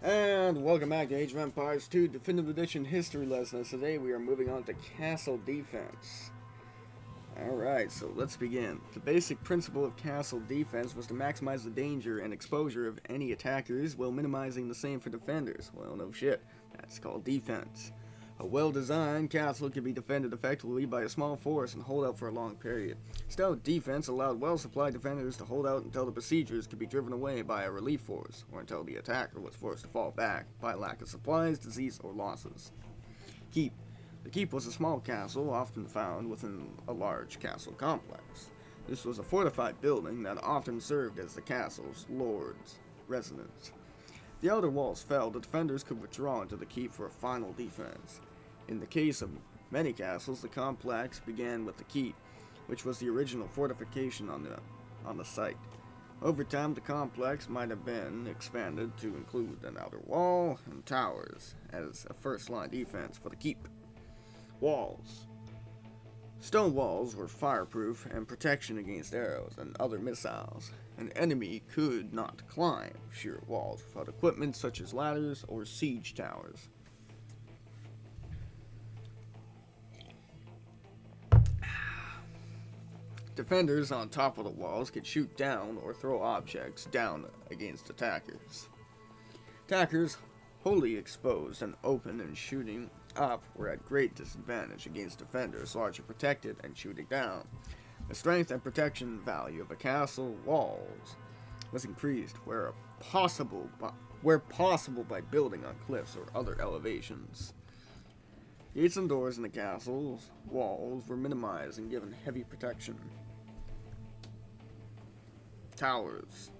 And welcome back to Age of Empires 2 Definitive Edition History Lessons. Today we are moving on to Castle Defense. Alright, so let's begin. The basic principle of castle defense was to maximize the danger and exposure of any attackers while minimizing the same for defenders. Well, no shit. That's called defense. A well-designed castle could be defended effectively by a small force and hold out for a long period. Stout defense allowed well-supplied defenders to hold out until the besiegers could be driven away by a relief force, or until the attacker was forced to fall back by lack of supplies, disease, or losses. Keep. The keep was a small castle, often found within a large castle complex. This was a fortified building that often served as the castle's lord's residence. The outer walls fell, the defenders could withdraw into the keep for a final defense. In the case of many castles, the complex began with the keep, which was the original fortification on the site. Over time, the complex might have been expanded to include an outer wall and towers as a first-line defense for the keep. Walls. Stone walls were fireproof and protection against arrows and other missiles. An enemy could not climb sheer walls without equipment such as ladders or siege towers. Defenders on top of the walls could shoot down or throw objects down against attackers. Attackers, wholly exposed and open and shooting up, were at great disadvantage against defenders largely protected and shooting down. The strength and protection value of a castle walls was increased where possible by building on cliffs or other elevations. Gates and doors in the castle's walls were minimized and given heavy protection. Towers.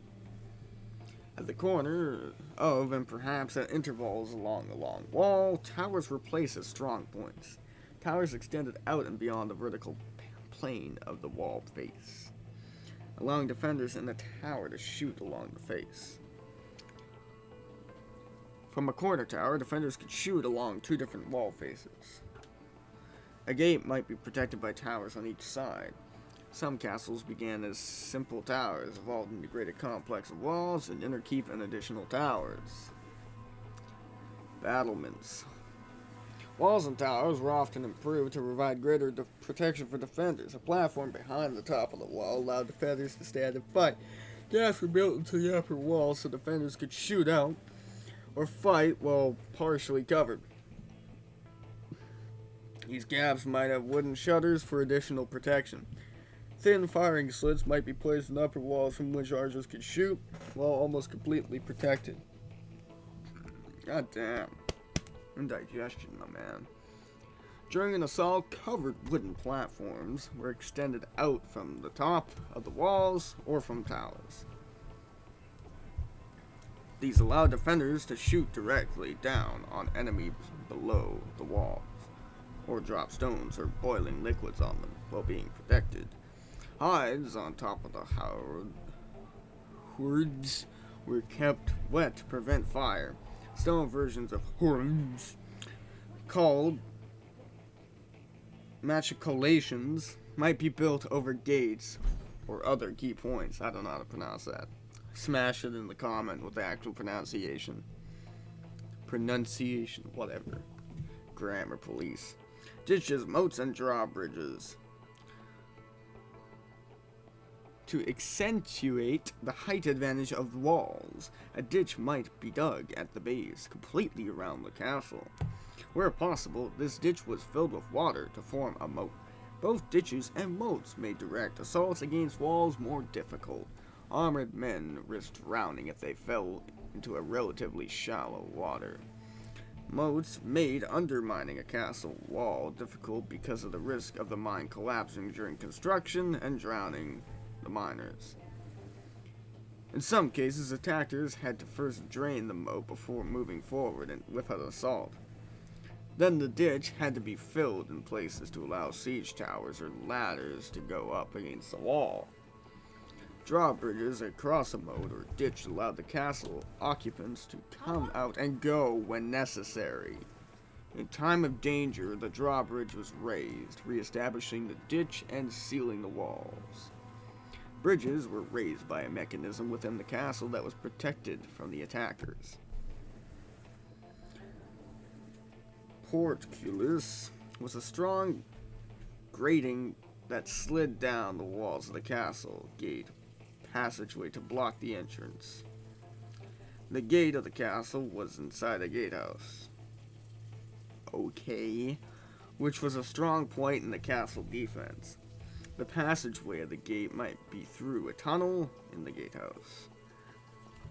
At the corner of, and perhaps at intervals along the long wall, towers were placed as strong points. Towers extended out and beyond the vertical plane of the wall face, allowing defenders in the tower to shoot along the face. From a corner tower, defenders could shoot along two different wall faces. A gate might be protected by towers on each side. Some castles began as simple towers, evolved into greater complex of walls and inner keep and additional towers. Battlements. Walls and towers were often improved to provide greater protection for defenders. A platform behind the top of the wall allowed defenders to stand and fight. Gaps were built into the upper wall so defenders could shoot out or fight while partially covered. These gaps might have wooden shutters for additional protection. Thin firing slits might be placed in upper walls from which archers could shoot while almost completely protected. God damn. Indigestion, my man. During an assault, covered wooden platforms were extended out from the top of the walls or from towers. These allowed defenders to shoot directly down on enemies below the walls, or drop stones or boiling liquids on them while being protected. Hides on top of the hoards were kept wet to prevent fire. Stone versions of hoards, called machicolations, might be built over gates or other key points. I don't know how to pronounce that. Smash it in the comment with the actual pronunciation. Whatever. Grammar police. Ditches, moats, and drawbridges. To accentuate the height advantage of walls, a ditch might be dug at the base, completely around the castle. Where possible, this ditch was filled with water to form a moat. Both ditches and moats made direct assaults against walls more difficult. Armored men risked drowning if they fell into a relatively shallow water. Moats made undermining a castle wall difficult because of the risk of the mine collapsing during construction and drowning the miners. In some cases, attackers had to first drain the moat before moving forward with an assault. Then the ditch had to be filled in places to allow siege towers or ladders to go up against the wall. Drawbridges across a moat or ditch allowed the castle occupants to come out and go when necessary. In time of danger, the drawbridge was raised, re-establishing the ditch and sealing the walls. Bridges were raised by a mechanism within the castle that was protected from the attackers. portcullis was a strong grating that slid down the walls of the castle gate passageway to block the entrance. The gate of the castle was inside a gatehouse. Okay, which was a strong point in the castle defense. The passageway of the gate might be through a tunnel in the gatehouse.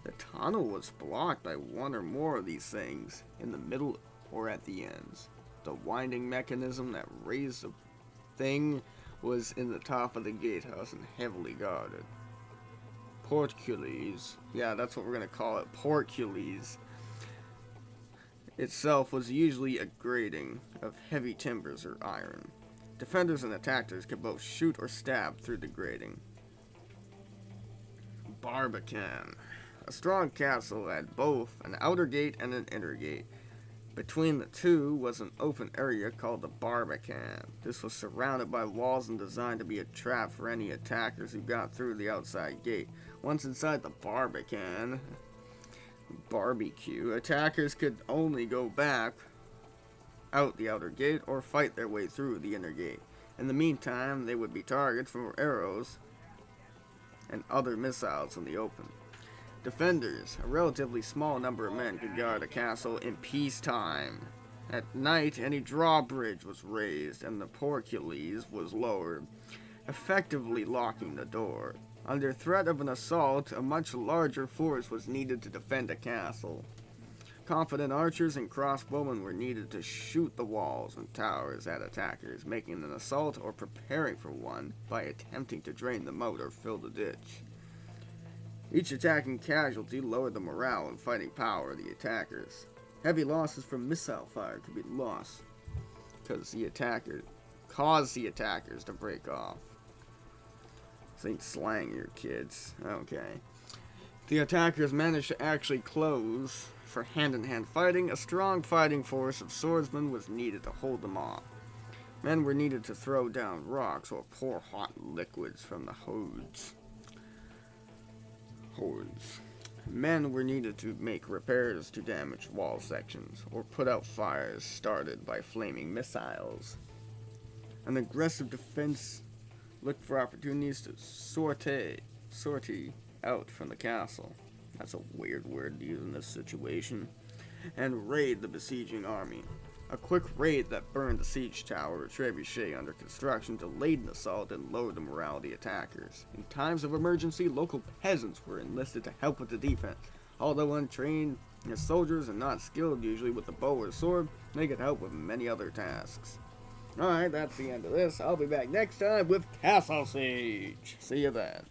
The tunnel was blocked by one or more of these things in the middle or at the ends. The winding mechanism that raised the thing was in the top of the gatehouse and heavily guarded. Portcullis, yeah, that's what we're going to call it, portcullis, itself was usually a grating of heavy timbers or iron. Defenders and attackers could both shoot or stab through the grating. Barbican. A strong castle had both an outer gate and an inner gate. Between the two was an open area called the Barbican. This was surrounded by walls and designed to be a trap for any attackers who got through the outside gate. Once inside the Barbican, barbecue, attackers could only go back out the outer gate or fight their way through the inner gate. In the meantime, they would be targets for arrows and other missiles in the open. Defenders, a relatively small number of men, could guard a castle in peacetime. At night, any drawbridge was raised and the portcullis was lowered, effectively locking the door. Under threat of an assault, a much larger force was needed to defend a castle. Confident archers and crossbowmen were needed to shoot the walls and towers at attackers, making an assault or preparing for one by attempting to drain the moat or fill the ditch. Each attacking casualty lowered the morale and fighting power of the attackers. Heavy losses from missile fire could be lost because the attacker caused the attackers to break off. This ain't slang here, kids. Okay. The attackers managed to actually close for hand-in-hand fighting. A strong fighting force of swordsmen was needed to hold them off. Men were needed to throw down rocks or pour hot liquids from the hordes. Men were needed to make repairs to damaged wall sections or put out fires started by flaming missiles. An aggressive defense looked for opportunities to sortie out from the castle. That's a weird word to use in this situation. And raid the besieging army. A quick raid that burned the siege tower or trebuchet under construction delayed an assault and lowered the morale of the attackers. In times of emergency, local peasants were enlisted to help with the defense. Although untrained as soldiers and not skilled usually with the bow or sword, they could help with many other tasks. Alright, that's the end of this. I'll be back next time with Castle Siege. See you then.